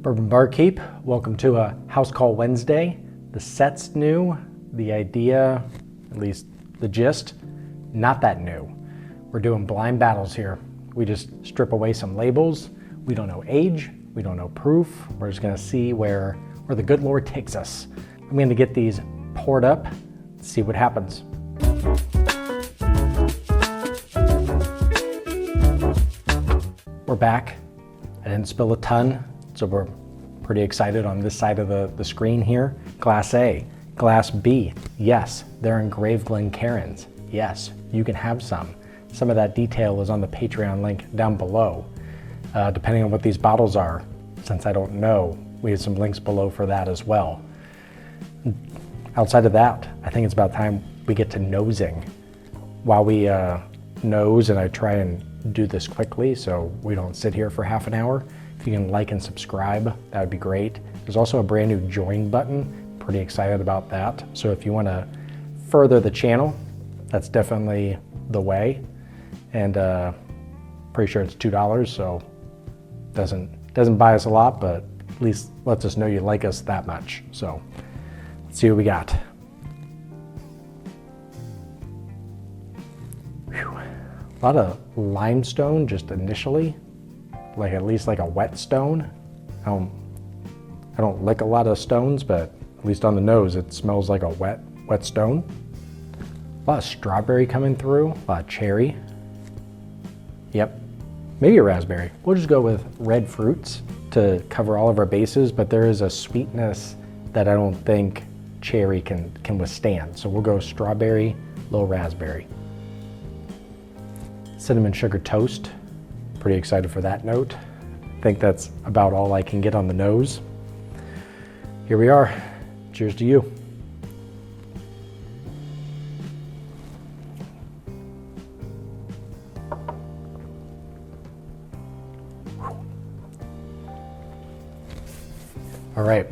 Bourbon Barkeep, welcome to a House Call Wednesday. The set's new, the idea, at least the gist, not that new. We're doing blind battles here. We just strip away some labels. We don't know age, we don't know proof. We're just gonna see where the good Lord takes us. I'm gonna get these poured up, see what happens. We're back. I didn't spill a ton, so we're pretty excited on this side of the screen here. Glass A, Glass B, yes, they're engraved Glencairns. Yes, you can have some. Some of that detail is on the Patreon link down below. Depending on what these bottles are, since I don't know, we have some links below for that as well. Outside of that, I think it's about time we get to nosing. While we nose, and I try and do this quickly so we don't sit here for half an hour, if you can like and subscribe, that would be great. There's also a brand new join button, pretty excited about that. So if you want to further the channel, that's definitely the way. And pretty sure it's $2, so doesn't buy us a lot, but at least lets us know you like us that much. So let's see what we got. Whew. A lot of limestone just initially, like at least like a wet stone. I don't lick a lot of stones, but at least on the nose it smells like a wet stone. A lot of strawberry coming through, a lot of cherry. Yep, maybe a raspberry. We'll just go with red fruits to cover all of our bases, but there is a sweetness that I don't think cherry can withstand. So we'll go strawberry, little raspberry. Cinnamon sugar toast. Pretty excited for that note. I think that's about all I can get on the nose. Here we are. Cheers to you. All right.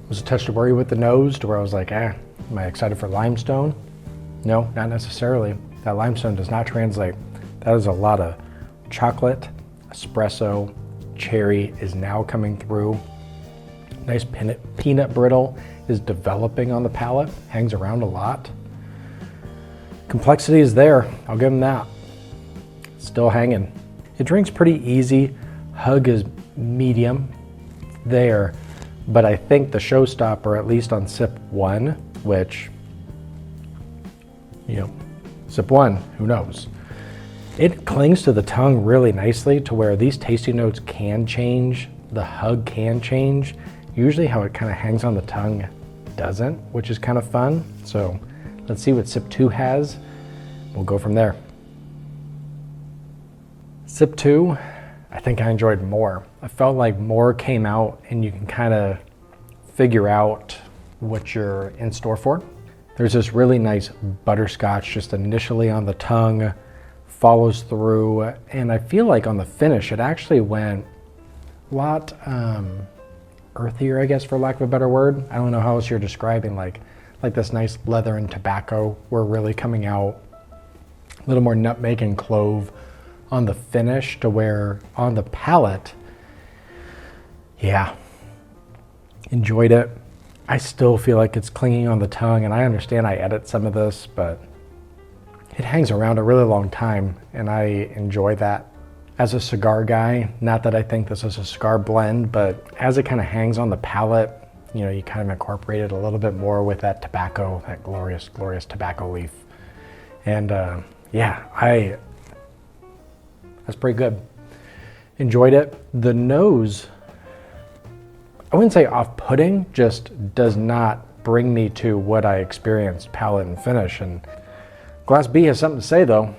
Was a touch of worry with the nose to where I was like, am I excited for limestone? No, not necessarily. That limestone does not translate. That is a lot of chocolate, espresso, cherry is now coming through. Nice peanut brittle is developing on the palate, hangs around a lot. Complexity is there, I'll give them that. Still hanging. It drinks pretty easy. Hug is medium there, but I think the showstopper, at least on sip one, which, sip one, who knows? It clings to the tongue really nicely to where these tasting notes can change, the hug can change. Usually how it kind of hangs on the tongue doesn't, which is kind of fun. So let's see what sip two has. We'll go from there. Sip two, I think I enjoyed more. I felt like more came out and you can kind of figure out what you're in store for. There's this really nice butterscotch just initially on the tongue, follows through, and I feel like on the finish it actually went a lot earthier, I guess, for lack of a better word. I don't know how else you're describing, like this nice leather and tobacco were really coming out. A little more nutmeg and clove on the finish to where on the palate, yeah, enjoyed it. I still feel like it's clinging on the tongue, and I understand I edit some of this, but it hangs around a really long time, and I enjoy that. As a cigar guy, not that I think this is a cigar blend, but as it kind of hangs on the palate, you kind of incorporate it a little bit more with that tobacco, that glorious, glorious tobacco leaf. And yeah, that's pretty good. Enjoyed it. The nose, I wouldn't say off-putting, just does not bring me to what I experienced palate and finish. And Glass B has something to say though.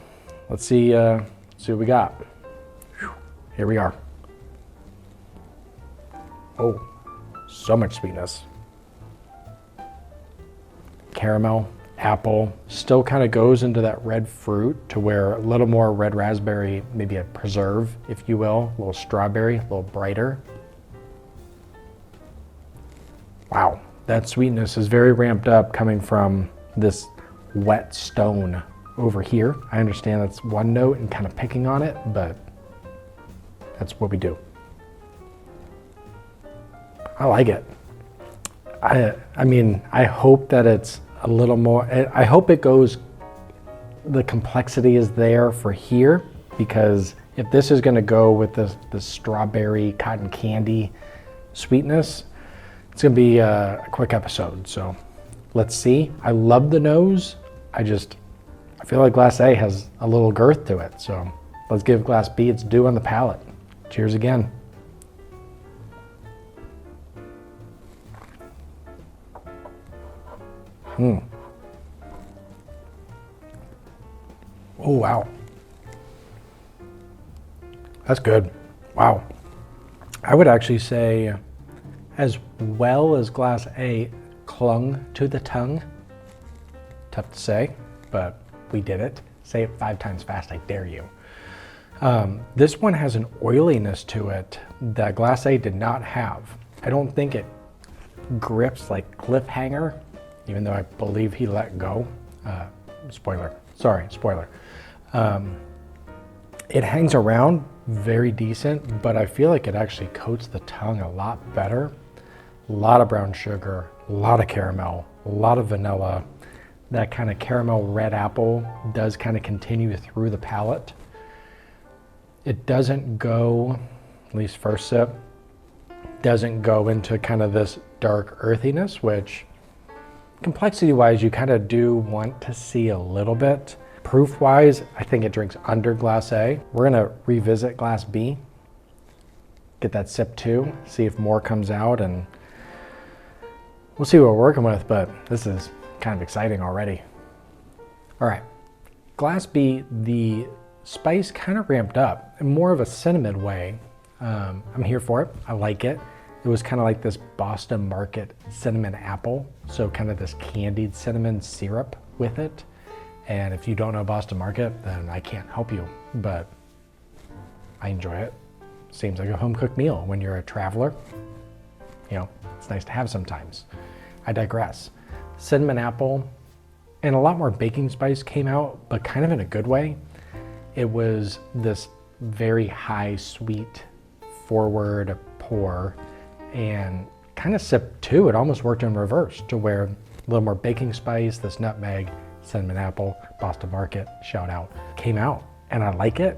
Let's see what we got. Whew. Here we are. Oh, so much sweetness. Caramel, apple, still kind of goes into that red fruit to where a little more red raspberry, maybe a preserve, if you will, a little strawberry, a little brighter. Wow, that sweetness is very ramped up coming from this wet stone over here. I understand that's one note and kind of picking on it, but that's what we do. I like it. I mean, I hope that it's a little more, I hope it goes, the complexity is there for here, because if this is gonna go with the strawberry cotton candy sweetness, it's gonna be a quick episode. So let's see. I love the nose. I feel like Glass A has a little girth to it. So let's give Glass B its due on the palate. Cheers again. Oh, wow. That's good. Wow. I would actually say, as well as Glass A clung to the tongue, tough to say, but we did it. Say it 5 times fast, I dare you. This one has an oiliness to it that Glass A did not have. I don't think it grips like cliffhanger, even though I believe he let go. Spoiler. It hangs around very decent, but I feel like it actually coats the tongue a lot better. A lot of brown sugar, a lot of caramel, a lot of vanilla. That kind of caramel red apple does kind of continue through the palate. It doesn't go, at least first sip, doesn't go into kind of this dark earthiness, which complexity wise, you kind of do want to see a little bit. Proof wise, I think it drinks under Glass A. We're gonna revisit Glass B, get that sip 2, see if more comes out, and we'll see what we're working with, but this is kind of exciting already. All right, Glass B, the spice kind of ramped up in more of a cinnamon way. I'm here for it, I like it. It was kind of like this Boston Market cinnamon apple, so kind of this candied cinnamon syrup with it. And if you don't know Boston Market, then I can't help you, but I enjoy it. Seems like a home-cooked meal when you're a traveler. You know, it's nice to have sometimes. I digress. Cinnamon apple and a lot more baking spice came out, but kind of in a good way. It was this very high sweet forward pour, and kind of sip 2, it almost worked in reverse to where a little more baking spice, this nutmeg, cinnamon apple, Boston Market, shout out, came out, and I like it.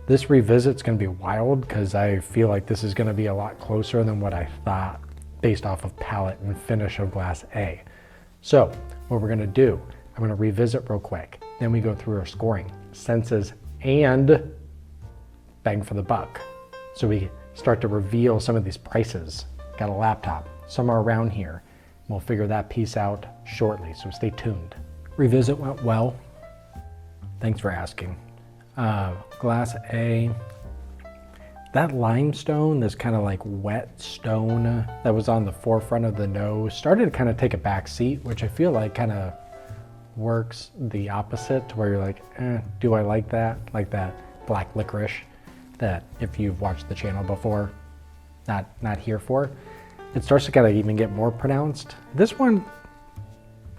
This revisit's gonna be wild because I feel like this is gonna be a lot closer than what I thought based off of palate and finish of Glass A. So what we're gonna do, I'm gonna revisit real quick, then we go through our scoring, senses, and bang for the buck. So we start to reveal some of these prices. Got a laptop, somewhere around here. We'll figure that piece out shortly, so stay tuned. Revisit went well. Thanks for asking. Glass A, that limestone, this kind of like wet stone that was on the forefront of the nose, started to kind of take a back seat, which I feel like kind of works the opposite, to where you're like, do I like that? Like that black licorice that, if you've watched the channel before, not here for. It starts to kind of even get more pronounced. This one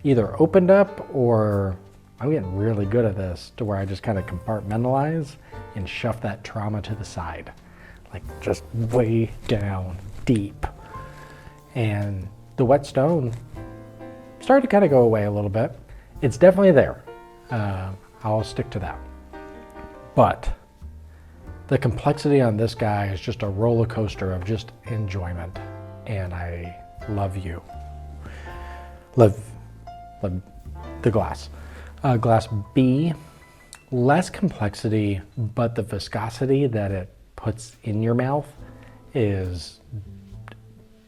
either opened up, or I'm getting really good at this to where I just kind of compartmentalize and shove that trauma to the side, like just way down deep. And the wet stone started to kind of go away a little bit. It's definitely there. I'll stick to that. But the complexity on this guy is just a roller coaster of just enjoyment. And I love you. Love the glass. Glass B, less complexity, but the viscosity that it puts in your mouth is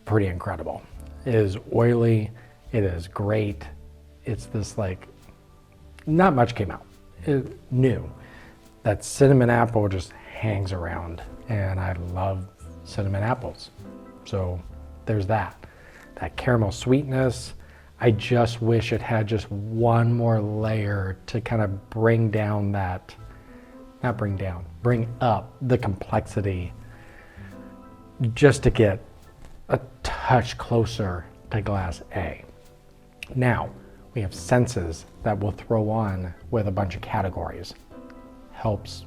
pretty incredible. It is oily, it is great. It's this like, not much came out, new. That cinnamon apple just hangs around, and I love cinnamon apples. So there's that. That caramel sweetness, I just wish it had just one more layer to kind of bring down that, not bring down, bring up the complexity, just to get a touch closer to Glass A. Now, we have senses that we'll throw on with a bunch of categories. Helps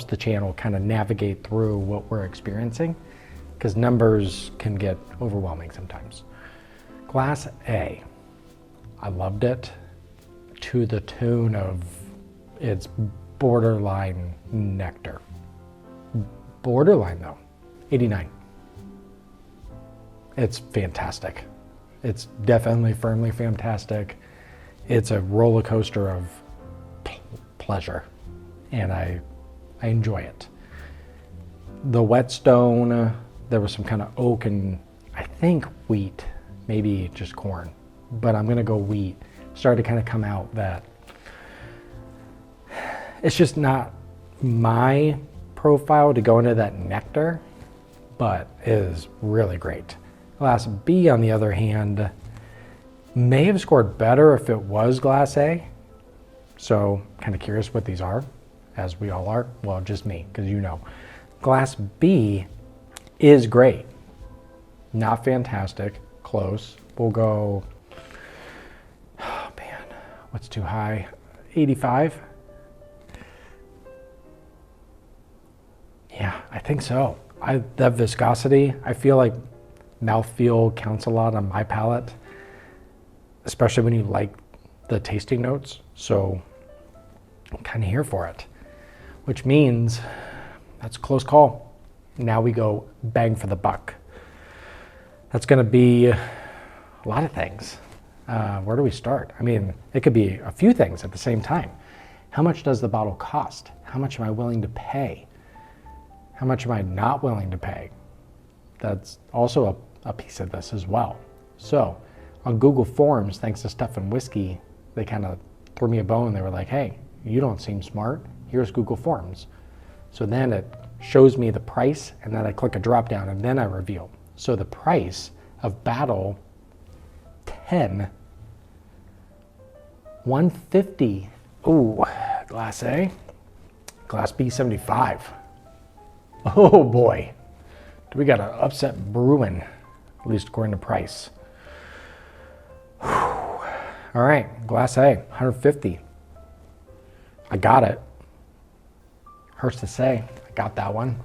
the channel kind of navigate through what we're experiencing, because numbers can get overwhelming sometimes. Glass A, I loved it to the tune of its borderline Nectar. Borderline though, 89. It's fantastic. It's definitely firmly fantastic. It's a roller coaster of pleasure, and I enjoy it. The whetstone, there was some kind of oak and I think wheat, maybe just corn, but I'm gonna go wheat. Started to kind of come out that it's just not my profile to go into that Nectar, but is really great. Glass B, on the other hand, may have scored better if it was Glass A. So kind of curious what these are, as we all are. Well, just me, because you know. Glass B is great. Not fantastic, close. We'll go, oh man, what's too high? 85? Yeah, I think so. That viscosity, I feel like mouthfeel counts a lot on my palate, especially when you like the tasting notes. So I'm kind of here for it, which means that's a close call. Now we go bang for the buck. That's going to be a lot of things. Where do we start? I mean, it could be a few things at the same time. How much does the bottle cost? How much am I willing to pay? How much am I not willing to pay? That's also a piece of this as well. So on Google Forms, thanks to Stuff and Whiskey, they kind of threw me a bone. They were like, hey, you don't seem smart. Here's Google Forms. So then it shows me the price, and then I click a drop down, and then I reveal. So the price of Battle 10, $150. Ooh, Glass A. Glass B, 75. Oh boy. We got an upset brewing, at least according to price. Whew. All right, Glass A, 150. I got it. Hurts to say, I got that one.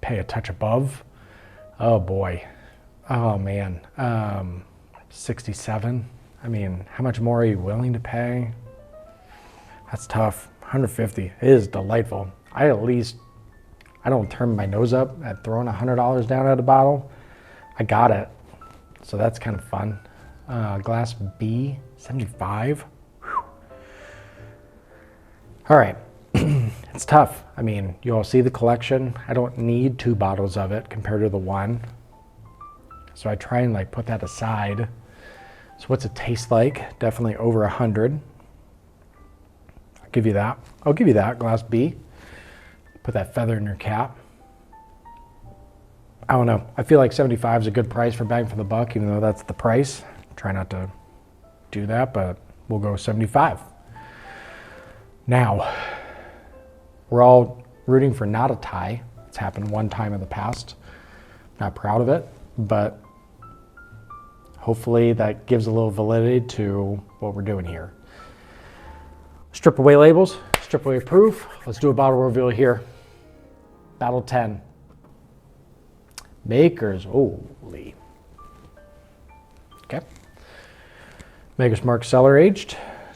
Pay a touch above. Oh boy. Oh man. 67. I mean, how much more are you willing to pay? That's tough. 150. It is delightful. I don't turn my nose up at throwing $100 down at a bottle. I got it. So that's kind of fun. Glass B, 75. Whew. All right. It's tough. I mean, you all see the collection. I don't need 2 bottles of it compared to the one. So I try and like put that aside. So what's it taste like? Definitely over 100. I'll give you that. I'll give you that, Glass B. Put that feather in your cap. I don't know. I feel like 75 is a good price for bang for the buck, even though that's the price. Try not to do that, but we'll go 75. Now, we're all rooting for not a tie. It's happened one time in the past. Not proud of it, but hopefully that gives a little validity to what we're doing here. Strip away labels, strip away proof. Let's do a bottle reveal here. Battle 10. Maker's, holy. Okay. Maker's Mark Cellar aged,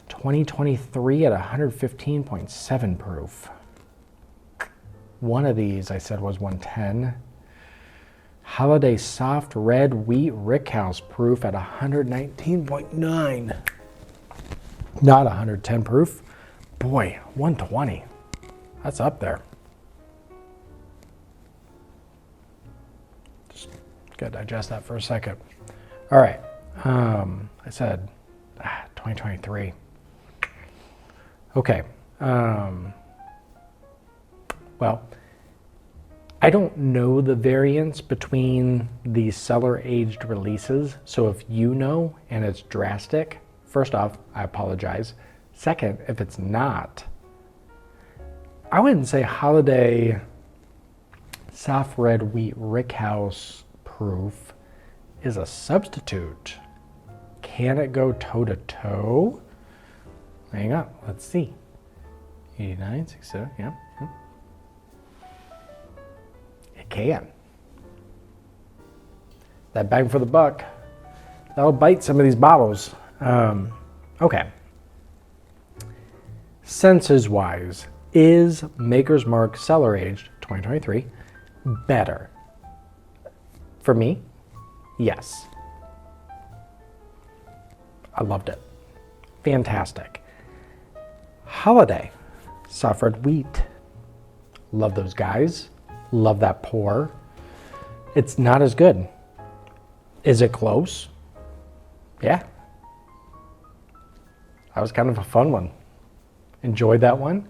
2023 at 115.7 proof. One of these I said was 110. Holladay soft red wheat rickhouse proof at 119.9. Not 110 proof. Boy, 120. That's up there. Just gotta digest that for a second. All right. I said 2023. Okay. Well, I don't know the variance between these cellar aged releases. So if you know and it's drastic, first off, I apologize. Second, if it's not, I wouldn't say Holladay soft red wheat rickhouse proof is a substitute. Can it go toe to toe? Hang on, let's see. 89, 67, yeah. It can. that bang for the buck, that'll bite some of these bottles. Okay. Senses wise, is Maker's Mark Cellar Aged 2023 better? For me, yes. I loved it. Fantastic. Holladay suffered wheat. Love those guys. Love that pour. It's not as good. Is it close? Yeah. That was kind of a fun one. Enjoyed that one.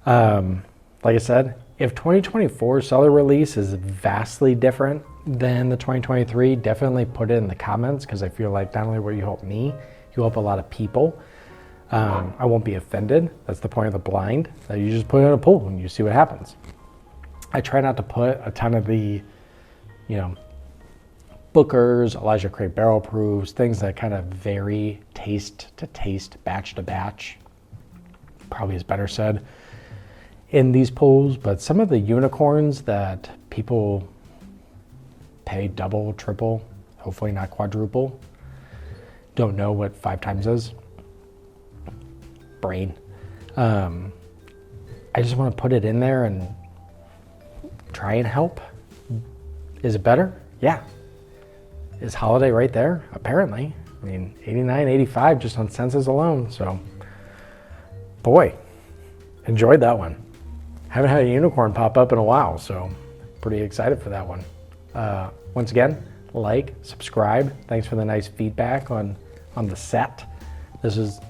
Like I said, if 2024 Cellar release is vastly different than the 2023, definitely put it in the comments, because I feel like not only will you help me, you help a lot of people. I won't be offended. That's the point of the blind, that you just put it in a pool and you see what happens. I try not to put a ton of the, Booker's, Elijah Craig barrel proofs, things that kind of vary taste to taste, batch to batch, probably is better said, in these pools. But some of the unicorns that people pay double, triple, hopefully not quadruple, don't know what 5 times is. Brain. I just want to put it in there and try and help. Is it better? Yeah. Is Holladay right there? Apparently. I mean, 89, 85 just on senses alone. So, boy, enjoyed that one. Haven't had a unicorn pop up in a while, so pretty excited for that one. Once again, like, subscribe. Thanks for the nice feedback on the set. This is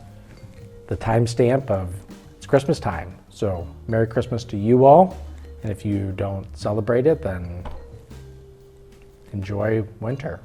the timestamp of it's Christmas time. So Merry Christmas to you all. And if you don't celebrate it, then enjoy winter.